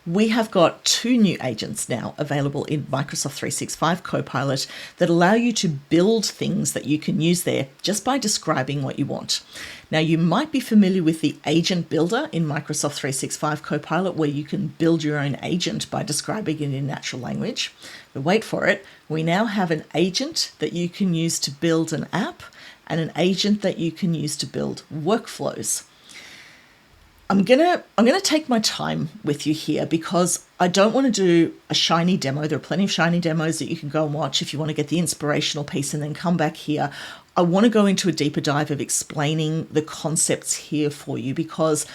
We have got 2 new agents now available in Microsoft 365 Copilot that allow you to build things that you can use there just by describing what you want. Now, you might be familiar with the agent builder in Microsoft 365 Copilot, where you can build your own agent by describing it in natural language. But wait for it, we now have an agent that you can use to build an app and an agent that you can use to build workflows. I'm gonna take my time with you here because I don't want to do a shiny demo. There are plenty of shiny demos that you can go and watch if you want to get the inspirational piece and then come back here. I want to go into a deeper dive of explaining the concepts here for you, because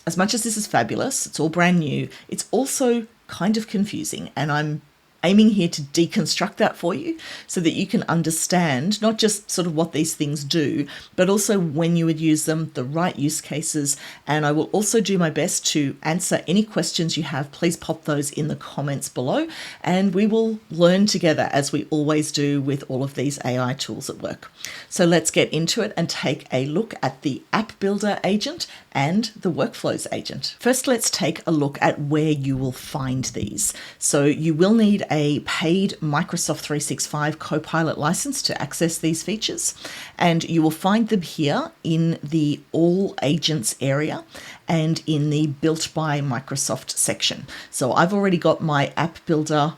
as much as this is fabulous, it's all brand new, it's also kind of confusing, and I'm aiming here to deconstruct that for you so that you can understand not just sort of what these things do, but also when you would use them, the right use cases. And I will also do my best to answer any questions you have. Please pop those in the comments below, and we will learn together as we always do with all of these AI tools at work. So let's get into it and take a look at the App Builder agent and the Workflows agent. First, let's take a look at where you will find these. So you will need a paid Microsoft 365 Copilot license to access these features, and you will find them here in the All Agents area and in the Built by Microsoft section. So I've already got my App Builder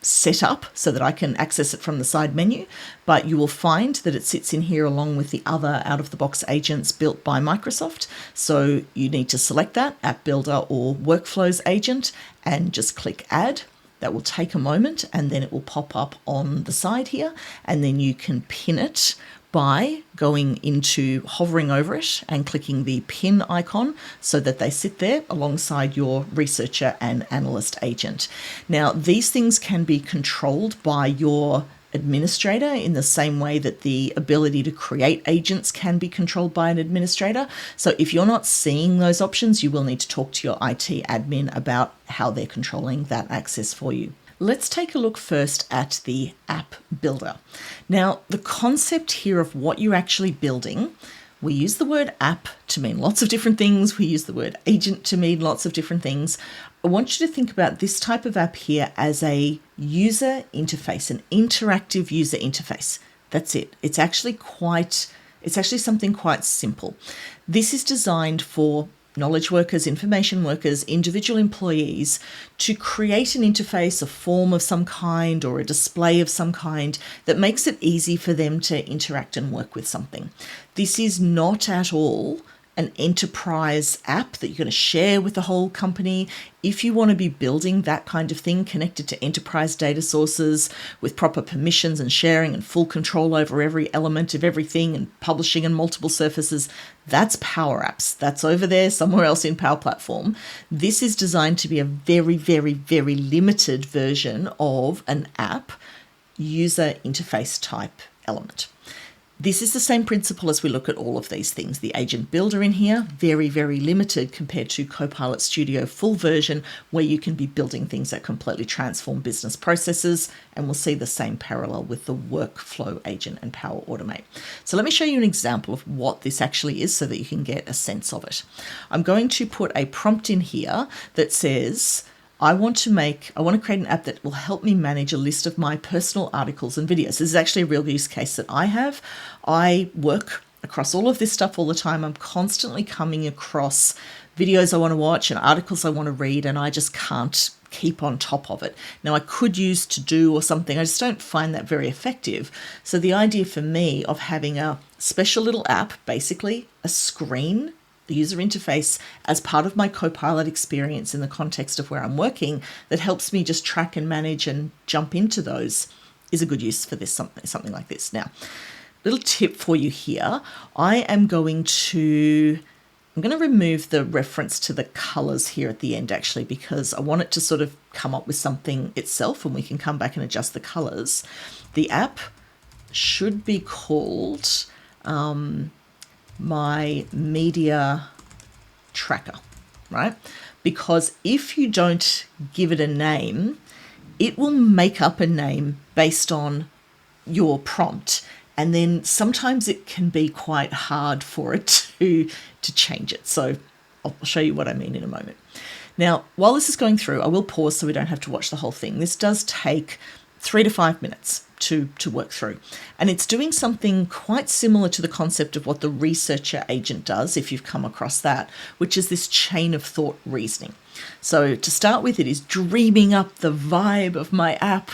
set up so that I can access it from the side menu, but you will find that it sits in here along with the other out-of-the-box agents built by Microsoft. So you need to select that, App Builder or Workflows agent, and just click Add. That will take a moment, and then it will pop up on the side here, and then you can pin it by going into hovering over it and clicking the pin icon so that they sit there alongside your researcher and analyst agent. Now, these things can be controlled by your administrator in the same way that the ability to create agents can be controlled by an administrator. So if you're not seeing those options, you will need to talk to your IT admin about how they're controlling that access for you. Let's take a look first at the App Builder. Now, the concept here of what you're actually building, we use the word app to mean lots of different things. We use the word agent to mean lots of different things. I want you to think about this type of app here as a user interface, an interactive user interface. That's it. It's actually something quite simple. This is designed for knowledge workers, information workers, individual employees to create an interface, a form of some kind or a display of some kind that makes it easy for them to interact and work with something. This is not at all an enterprise app that you're going to share with the whole company. If you want to be building that kind of thing connected to enterprise data sources with proper permissions and sharing and full control over every element of everything and publishing on multiple surfaces, that's Power Apps. That's over there somewhere else in Power Platform. This is designed to be a very, very, very limited version of an app user interface type element. This is the same principle as we look at all of these things. The agent builder in here, very, very limited compared to Copilot Studio full version, where you can be building things that completely transform business processes. And we'll see the same parallel with the workflow agent and Power Automate. So let me show you an example of what this actually is so that you can get a sense of it. I'm going to put a prompt in here that says, I want to create an app that will help me manage a list of my personal articles and videos. This is actually a real use case that I have. I work across all of this stuff all the time. I'm constantly coming across videos I want to watch and articles I want to read, and I just can't keep on top of it. Now, I could use To Do or something. I just don't find that very effective. So the idea for me of having a special little app, basically a screen, the user interface as part of my Copilot experience in the context of where I'm working that helps me just track and manage and jump into those is a good use for this, something like this. Now, little tip for you here. I'm going to remove the reference to the colors here at the end, actually, because I want it to sort of come up with something itself, and we can come back and adjust the colors. The app should be called my media tracker, right? Because if you don't give it a name, it will make up a name based on your prompt. And then sometimes it can be quite hard for it to change it. So I'll show you what I mean in a moment. Now, while this is going through, I will pause so we don't have to watch the whole thing. This does take 3 to 5 minutes to work through. And it's doing something quite similar to the concept of what the researcher agent does, if you've come across that, which is this chain of thought reasoning. So to start with, it is dreaming up the vibe of my app.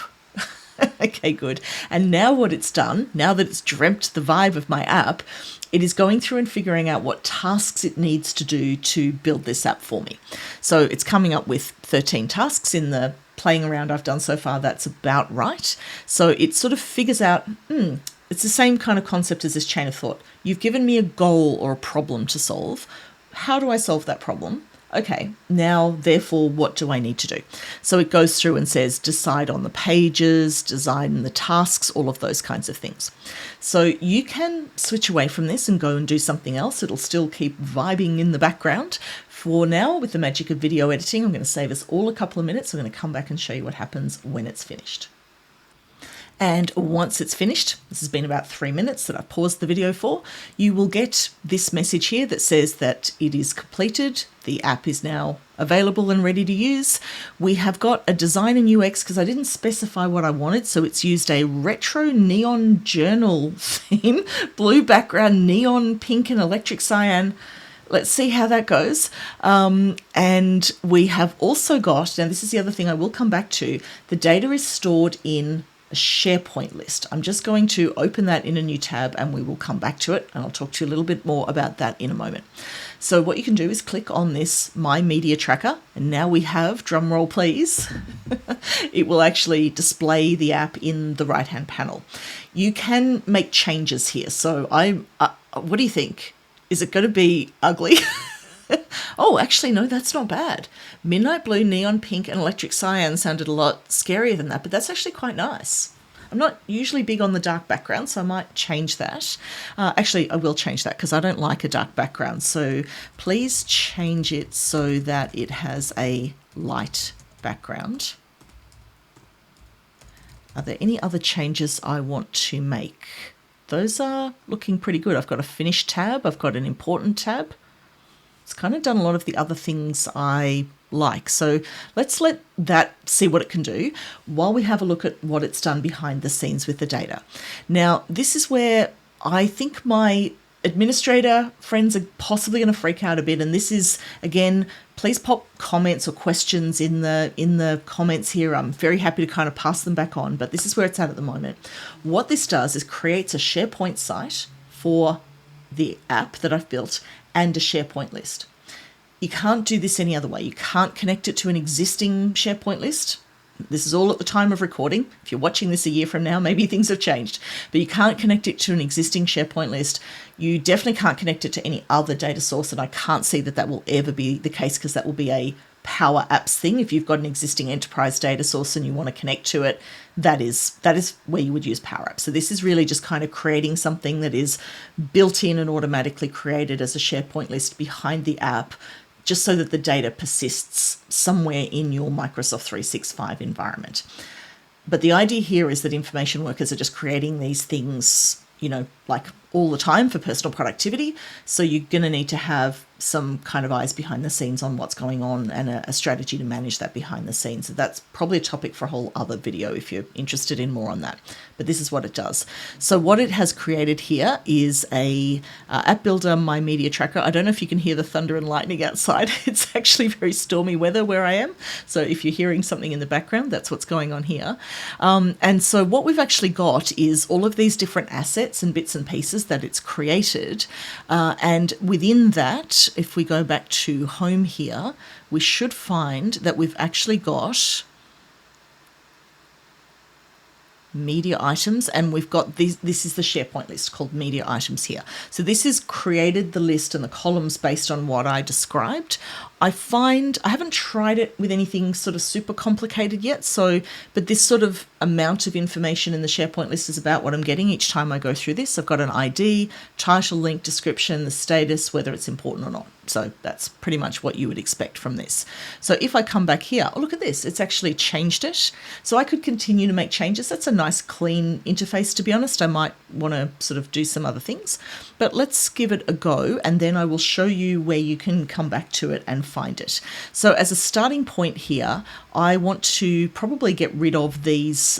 Okay, good. And now what it's done, now that it's dreamt the vibe of my app, it is going through and figuring out what tasks it needs to do to build this app for me. So it's coming up with 13 tasks in the playing around I've done so far. That's about right. So it sort of figures out, it's the same kind of concept as this chain of thought. You've given me a goal or a problem to solve. How do I solve that problem? Okay, now, therefore, what do I need to do? So it goes through and says, decide on the pages, design the tasks, all of those kinds of things. So you can switch away from this and go and do something else. It'll still keep vibing in the background. For now, with the magic of video editing, I'm going to save us all a couple of minutes. I'm going to come back and show you what happens when it's finished. And once it's finished, this has been about 3 minutes that I've paused the video for, you will get this message here that says that it is completed. The app is now available and ready to use. We have got a design and UX because I didn't specify what I wanted. So it's used a retro neon journal theme, blue background, neon pink and electric cyan. Let's see how that goes. And we have also got, now this is the other thing I will come back to, the data is stored in a SharePoint list. I'm just going to open that in a new tab and we will come back to it, and I'll talk to you a little bit more about that in a moment. So what you can do is click on this My Media Tracker, and now we have, drum roll please, it will actually display the app in the right hand panel. You can make changes here. So what do you think? Is it going to be ugly? Oh, actually, no, that's not bad. Midnight blue, neon pink, and electric cyan sounded a lot scarier than that, but that's actually quite nice. I'm not usually big on the dark background, so I might change that. Actually, I will change that because I don't like a dark background. So please change it so that it has a light background. Are there any other changes I want to make? Those are looking pretty good. I've got a Finish tab. I've got an Important tab. It's kind of done a lot of the other things I like. So let's let that see what it can do while we have a look at what it's done behind the scenes with the data. Now, this is where I think my administrator friends are possibly going to freak out a bit. And this is, again, please pop comments or questions in the comments here. I'm very happy to kind of pass them back on, but this is where it's at the moment. What this does is creates a SharePoint site for the app that I've built and a SharePoint list. You can't do this any other way. You can't connect it to an existing SharePoint list. This is all at the time of recording. If you're watching this a year from now, maybe things have changed, but you can't connect it to an existing SharePoint list. You definitely can't connect it to any other data source, and I can't see that that will ever be the case because that will be a Power Apps thing. If you've got an existing enterprise data source and you want to connect to it, that is where you would use Power Apps. So this is really just kind of creating something that is built in and automatically created as a SharePoint list behind the app, just so that the data persists somewhere in your Microsoft 365 environment. But the idea here is that information workers are just creating these things, like all the time for personal productivity. So you're going to need to have some kind of eyes behind the scenes on what's going on and a strategy to manage that behind the scenes. So that's probably a topic for a whole other video if you're interested in more on that. But this is what it does. So what it has created here is a app builder, My Media Tracker. I don't know if you can hear the thunder and lightning outside. It's actually very stormy weather where I am. So if you're hearing something in the background, that's what's going on here. And so what we've actually got is all of these different assets and bits and pieces that it's created. And within that, if we go back to home here, we should find that we've actually got media items, and we've got these. This is the SharePoint list called media items here. So this has created the list and the columns based on what I described. I haven't tried it with anything sort of super complicated yet. But this sort of amount of information in the SharePoint list is about what I'm getting each time I go through this. I've got an ID, title, link, description, the status, whether it's important or not. So that's pretty much what you would expect from this. So if I come back here, oh, look at this, it's actually changed it. So I could continue to make changes. That's a nice clean interface, to be honest. I might want to sort of do some other things, but let's give it a go, and then I will show you where you can come back to it and find it. So as a starting point here, I want to probably get rid of these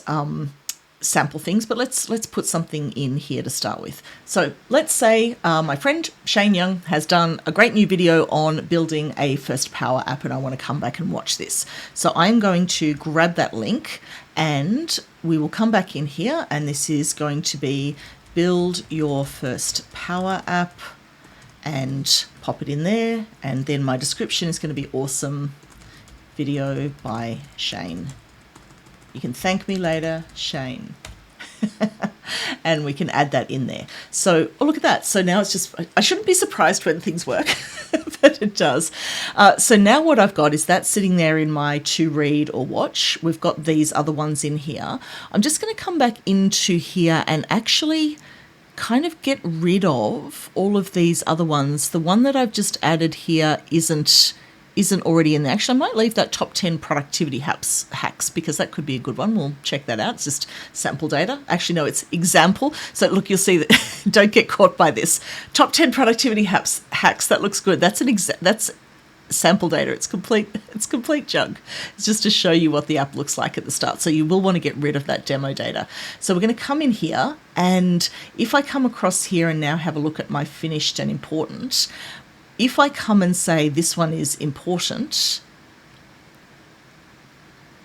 sample things, but let's put something in here to start with. So let's say my friend Shane Young has done a great new video on building a first power app, and I want to come back and watch this. So I'm going to grab that link, and we will come back in here, and this is going to be build your first power app, and pop it in there, and then my description is going to be awesome video by Shane. You can thank me later, Shane. And we can add that in there. So, oh, look at that. So now it's just, I shouldn't be surprised when things work, but it does. So now what I've got is that sitting there in my to read or watch. We've got these other ones in here. I'm just going to come back into here and actually kind of get rid of all of these other ones. The one that I've just added here isn't already in there. Actually, I might leave that top 10 productivity hacks because that could be a good one. We'll check that out. It's just sample data. Actually, no, it's example. So look, you'll see that. Don't get caught by this. Top 10 productivity hacks. That looks good. That's that's sample data. It's complete junk. It's just to show you what the app looks like at the start. So you will want to get rid of that demo data. So we're going to come in here, and if I come across here and now have a look at my finished and important, if I come and say this one is important,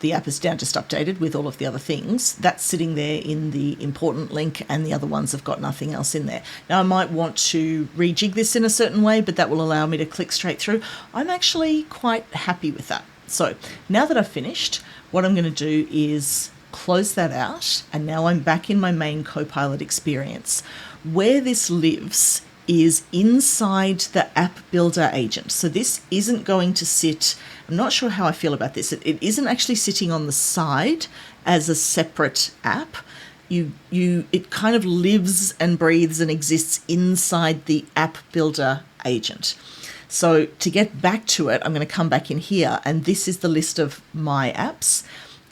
the app is now just updated with all of the other things. That's sitting there in the important link, and the other ones have got nothing else in there. Now I might want to rejig this in a certain way, but that will allow me to click straight through. I'm actually quite happy with that. So now that I've finished, what I'm going to do is close that out, and now I'm back in my main Copilot experience. Where this lives is inside the app builder agent. So this isn't going to sit, I'm not sure how I feel about this. It isn't actually sitting on the side as a separate app. It kind of lives and breathes and exists inside the app builder agent. So to get back to it, I'm going to come back in here, and this is the list of my apps.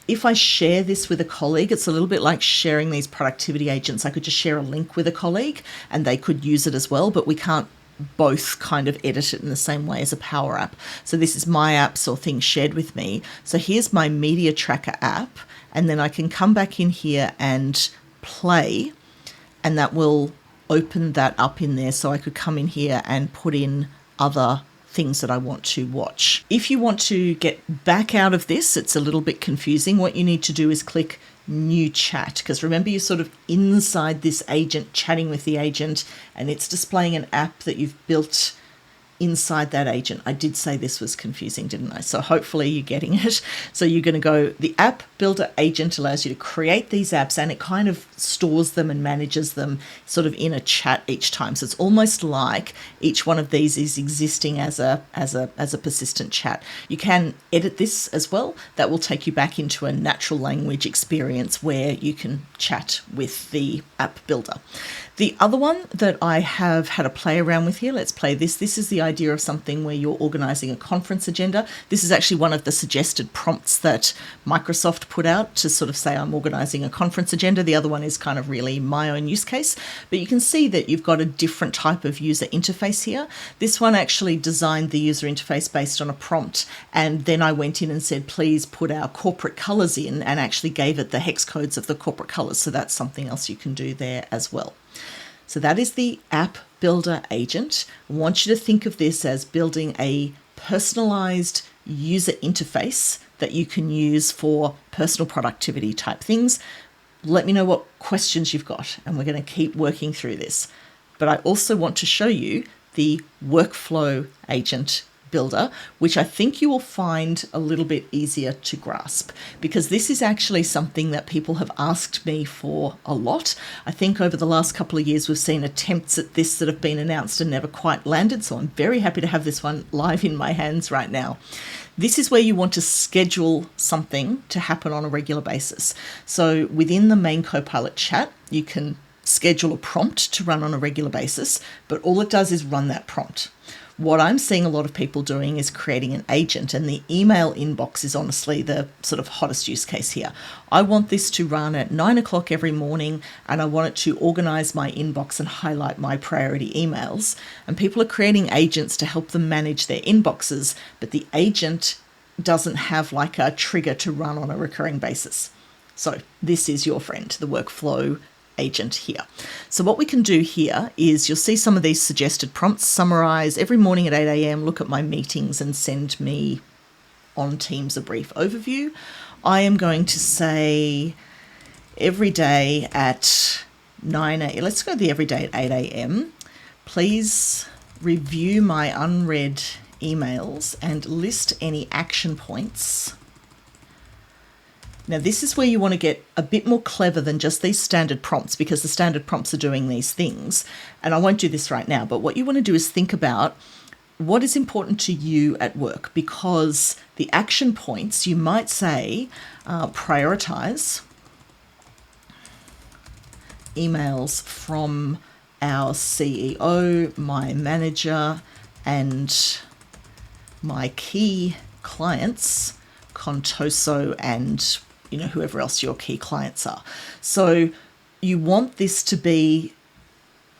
If I share this with a colleague, it's a little bit like sharing these productivity agents. I could just share a link with a colleague and they could use it as well, but we can't both kind of edit it in the same way as a Power App. So this is my apps or things shared with me. So here's my media tracker app, and then I can come back in here and play, and that will open that up in there. So I could come in here and put in other things that I want to watch. If you want to get back out of this, it's a little bit confusing. What you need to do is click new chat, because remember, you're sort of inside this agent chatting with the agent, and it's displaying an app that you've built inside that agent. I did say this was confusing, didn't I? So hopefully you're getting it. So you're going to go, the app builder agent allows you to create these apps, and it kind of stores them and manages them sort of in a chat each time. So it's almost like each one of these is existing as a persistent chat. You can edit this as well. That will take you back into a natural language experience where you can chat with the app builder. The other one that I have had a play around with here, let's play this. This is the idea of something where you're organizing a conference agenda. This is actually one of the suggested prompts that Microsoft put out to sort of say, I'm organizing a conference agenda. The other one is kind of really my own use case, but you can see that you've got a different type of user interface here. This one actually designed the user interface based on a prompt, and then I went in and said, please put our corporate colors in, and actually gave it the hex codes of the corporate colors. So that's something else you can do there as well. So that is the app builder agent. I want you to think of this as building a personalized user interface that you can use for personal productivity type things. Let me know what questions you've got, and we're going to keep working through this. But I also want to show you the workflow agent builder, which I think you will find a little bit easier to grasp, because this is actually something that people have asked me for a lot. I think over the last couple of years we've seen attempts at this that have been announced and never quite landed, so I'm very happy to have this one live in my hands right now. This is where you want to schedule something to happen on a regular basis. So within the main Copilot chat, you can schedule a prompt to run on a regular basis, but all it does is run that prompt. What I'm seeing a lot of people doing is creating an agent, and the email inbox is honestly the sort of hottest use case here. I want this to run at 9 o'clock every morning, and I want it to organize my inbox and highlight my priority emails. And people are creating agents to help them manage their inboxes, but the agent doesn't have like a trigger to run on a recurring basis. So this is your friend, the workflow agent here. So what we can do here is you'll see some of these suggested prompts. Summarize every morning at 8 a.m, look at my meetings and send me on Teams a brief overview. I am going to say every day at 9 a.m. Let's go the every day at 8 a.m. Please review my unread emails and list any action points. Now, this is where you want to get a bit more clever than just these standard prompts, because the standard prompts are doing these things. And I won't do this right now, but what you want to do is think about what is important to you at work, because the action points, you might say, prioritize emails from our CEO, my manager, and my key clients, Contoso, and whoever else your key clients are. So you want this to be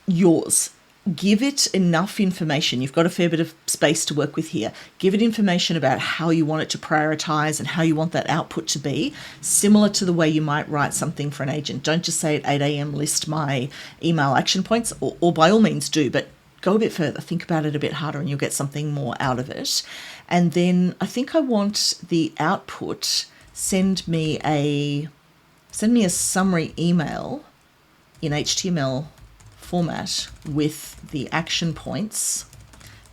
yours. Give it enough information. You've got a fair bit of space to work with here. Give it information about how you want it to prioritize and how you want that output to be, similar to the way you might write something for an agent. Don't just say at 8 a.m, list my email action points, or by all means do, but go a bit further. Think about it a bit harder and you'll get something more out of it. And then I think I want the output, send me a summary email in HTML format with the action points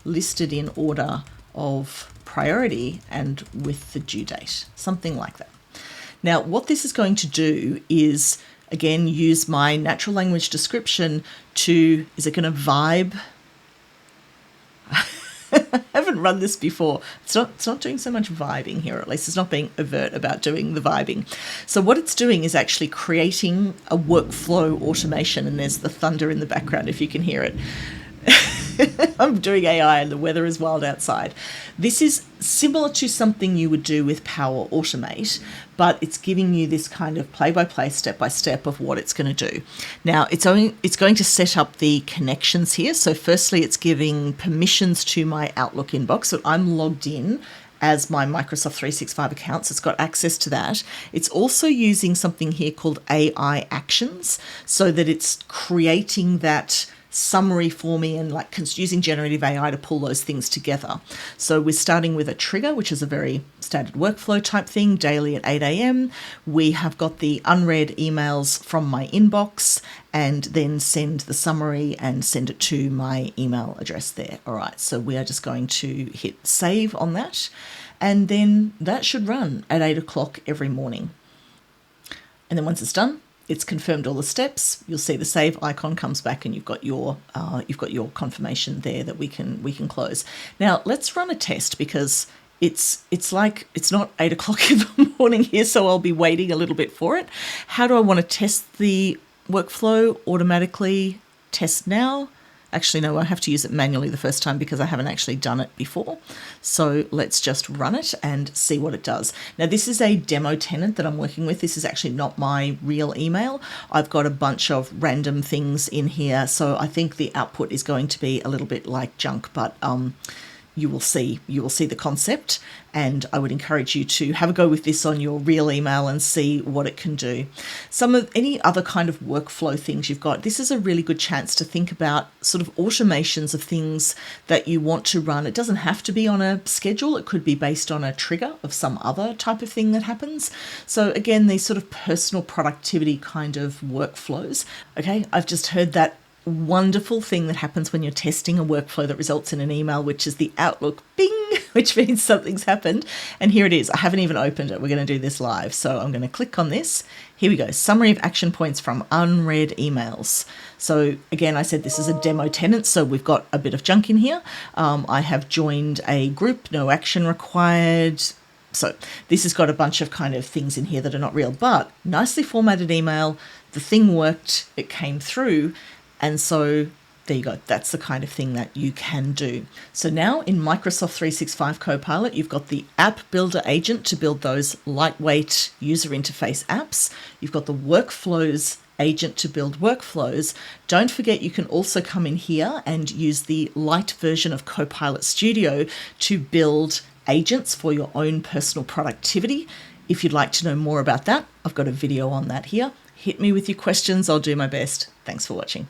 listed in order of priority and with the due date, something like that. Now, what this is going to do is, again, use my natural language description to, is it going to vibe? I haven't run this before. It's not doing so much vibing here, or at least it's not being overt about doing the vibing. So what it's doing is actually creating a workflow automation, and there's the thunder in the background if you can hear it. I'm doing AI and the weather is wild outside. This is similar to something you would do with Power Automate, but it's giving you this kind of play-by-play, step-by-step of what it's going to do. Now, it's going to set up the connections here. So firstly, it's giving permissions to my Outlook inbox. So I'm logged in as my Microsoft 365 account, so it's got access to that. It's also using something here called AI Actions, so that it's creating that summary for me and like using generative AI to pull those things together. So we're starting with a trigger, which is a very standard workflow type thing, daily at 8 a.m. We have got the unread emails from my inbox, and then send the summary and send it to my email address there. All right, so we are just going to hit save on that, and then that should run at 8 o'clock every morning. And then once it's done, it's confirmed all the steps. You'll see the save icon comes back, and you've got your confirmation there that we can close. Now let's run a test, because it's like it's not 8 o'clock in the morning here, so I'll be waiting a little bit for it. How do I want to test the workflow automatically? Test now. Actually, no, I have to use it manually the first time because I haven't actually done it before. So let's just run it and see what it does. Now, this is a demo tenant that I'm working with. This is actually not my real email. I've got a bunch of random things in here. So I think the output is going to be a little bit like junk, but you will see the concept, and I would encourage you to have a go with this on your real email and see what it can do. Some of any other kind of workflow things you've got, this is a really good chance to think about sort of automations of things that you want to run. It doesn't have to be on a schedule. It could be based on a trigger of some other type of thing that happens. So again, these sort of personal productivity kind of workflows. Okay, I've just heard that wonderful thing that happens when you're testing a workflow that results in an email, which is the Outlook bing which means something's happened. And here it is. I haven't even opened it. We're going to do this live. So I'm going to click on this. Here we go. Summary of action points from unread emails. So again, I said this is a demo tenant, so we've got a bit of junk in here. I have joined a group, no action required. So this has got a bunch of kind of things in here that are not real, but nicely formatted email. The thing worked, it came through. And so there you go. That's the kind of thing that you can do. So now in Microsoft 365 Copilot, you've got the app builder agent to build those lightweight user interface apps. You've got the workflows agent to build workflows. Don't forget, you can also come in here and use the light version of Copilot Studio to build agents for your own personal productivity. If you'd like to know more about that, I've got a video on that here. Hit me with your questions. I'll do my best. Thanks for watching.